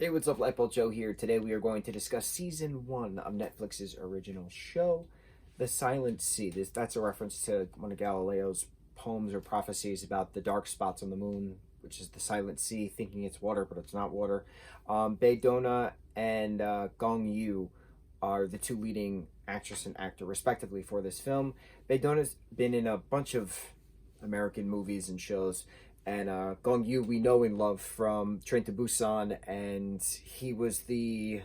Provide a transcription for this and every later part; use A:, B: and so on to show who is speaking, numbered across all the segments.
A: Hey, what's up, lightboltjoe here. Today we are going to discuss season 1 of Netflix's original show, The Silent Sea. That's a reference to one of Galileo's poems or prophecies about the dark spots on the moon, which is the Silent Sea, thinking it's water, but it's not water. Bae Dona and Gong Yoo are the two leading actress and actor, respectively, for this film. Bae Dona's been in a bunch of American movies and shows, and Gong Yoo we know and love from Train to Busan, and he was the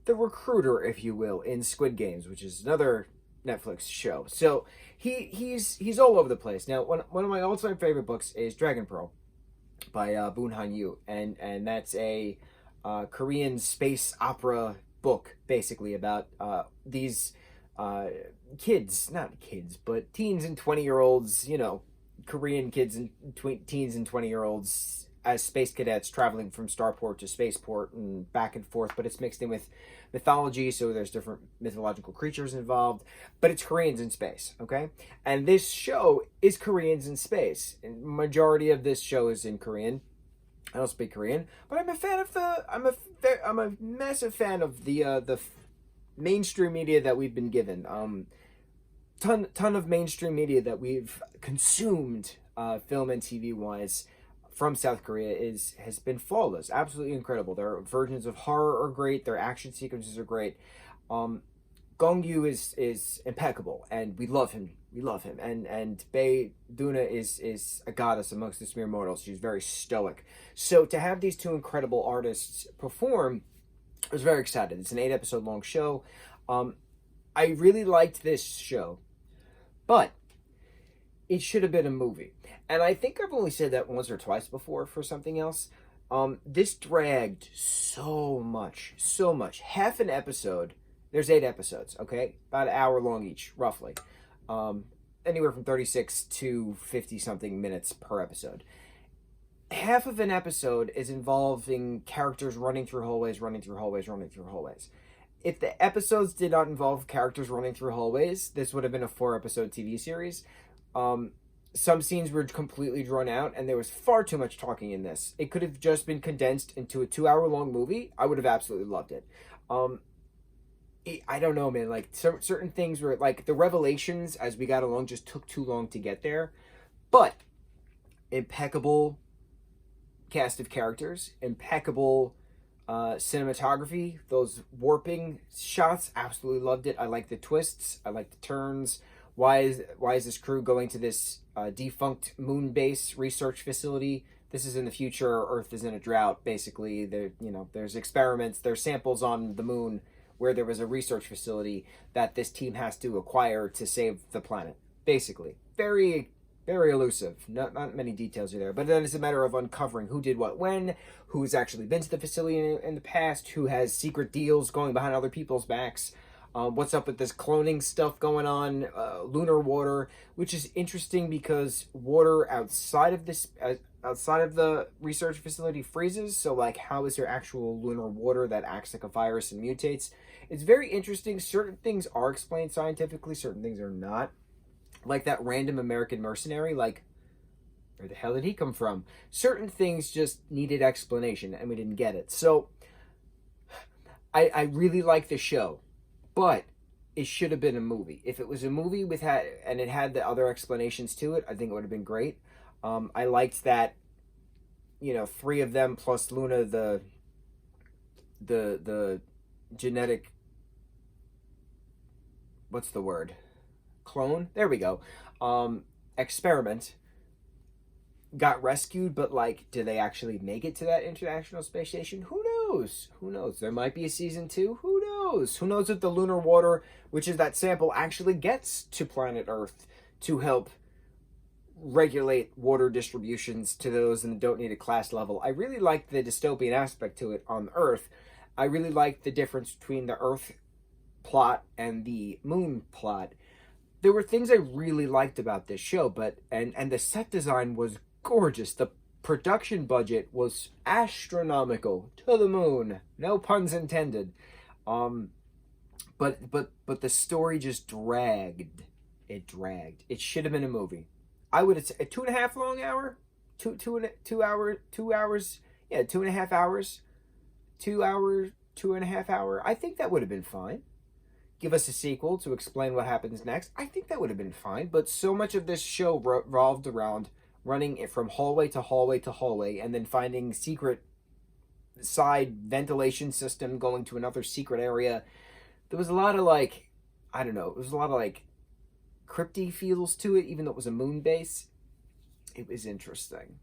A: recruiter, if you will, in Squid Games, which is another Netflix show. So he's all over the place. Now, one of my all-time favorite books is Dragon Pearl by Boon Han Yu, and that's a Korean space opera book, basically about these but teens and 20-year-olds, Korean kids and teens and 20-year-olds as space cadets traveling from starport to spaceport and back and forth, but it's mixed in with mythology, so there's different mythological creatures involved, but it's Koreans in space, okay? And this show is Koreans in space. And majority of this show is in Korean. I don't speak Korean, but I'm a fan of I'm a massive fan of the mainstream media that we've been given. Ton of mainstream media that we've consumed, film and TV wise, from South Korea has been flawless, absolutely incredible. Their versions of horror are great. Their action sequences are great. Gong Yoo is impeccable, and we love him. And Bae Duna is a goddess amongst the mere mortals. She's very stoic. So to have these two incredible artists perform, I was very excited. It's an 8-episode long show. I really liked this show, but it should have been a movie. And I think I've only said that once or twice before for something else. This dragged so much. Half an episode. There's 8 episodes, okay? About an hour long each, roughly. Anywhere from 36 to 50-something minutes per episode. Half of an episode is involving characters running through hallways. If the episodes did not involve characters running through hallways, this would have been a 4-episode TV series. Some scenes were completely drawn out, and there was far too much talking in this. It could have just been condensed into a 2-hour-long movie. I would have absolutely loved it. I don't know, man. Like, certain things were, like, the revelations as we got along just took too long to get there. But impeccable cast of characters, impeccable cinematography, those warping shots, absolutely loved it. I like the twists, I like the turns. Why is this crew going to this defunct moon base research facility? This is in the future. Earth is in a drought. Basically, there's experiments, there's samples on the moon where there was a research facility that this team has to acquire to save the planet. Basically, very, very elusive. Not many details are there, but then it's a matter of uncovering who did what when, who's actually been to the facility in the past, who has secret deals going behind other people's backs. What's up with this cloning stuff going on? Lunar water, which is interesting because water outside of the research facility freezes. So, like, how is there actual lunar water that acts like a virus and mutates? It's very interesting. Certain things are explained scientifically, certain things are not. Like that random American mercenary, like, where the hell did he come from? Certain things just needed explanation, and we didn't get it. So, I really like the show, but it should have been a movie. If it was a movie and it had the other explanations to it, I think it would have been great. I liked that, 3 of them plus Luna, the genetic, what's the word? Clone? There we go. Experiment got rescued, but, like, did they actually make it to that International Space Station? Who knows? There might be a season 2. Who knows? Who knows if the lunar water, which is that sample, actually gets to planet Earth to help regulate water distributions to those that don't need a class level. I really liked the dystopian aspect to it on Earth. I really liked the difference between the Earth plot and the moon plot. There were things I really liked about this show, but the set design was gorgeous. The production budget was astronomical, to the moon. No puns intended. But the story just dragged. It dragged. It should have been a movie. I would have a 2.5 long hour, 2 hours, yeah, 2.5 hours, 2 hours, 2.5 hour. I think that would have been fine. Give us a sequel to explain what happens next. I think that would have been fine. But so much of this show revolved around running it from hallway to hallway to hallway, and then finding secret side ventilation system, going to another secret area. There was a lot of like, I don't know, it was a lot of like crypty feels to it, even though it was a moon base. It was interesting.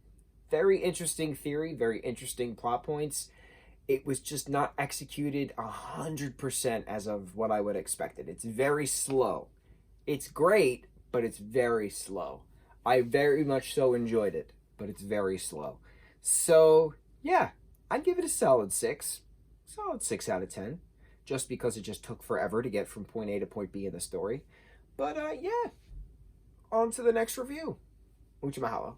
A: Very interesting theory, very interesting plot points. It was just not executed 100% as of what I would have expected. It's very slow. It's great, but it's very slow. I very much so enjoyed it, but it's very slow. So, yeah, I'd give it a solid 6. Solid 6 out of 10. Just because it just took forever to get from point A to point B in the story. But, yeah, on to the next review. Mucho mahalo.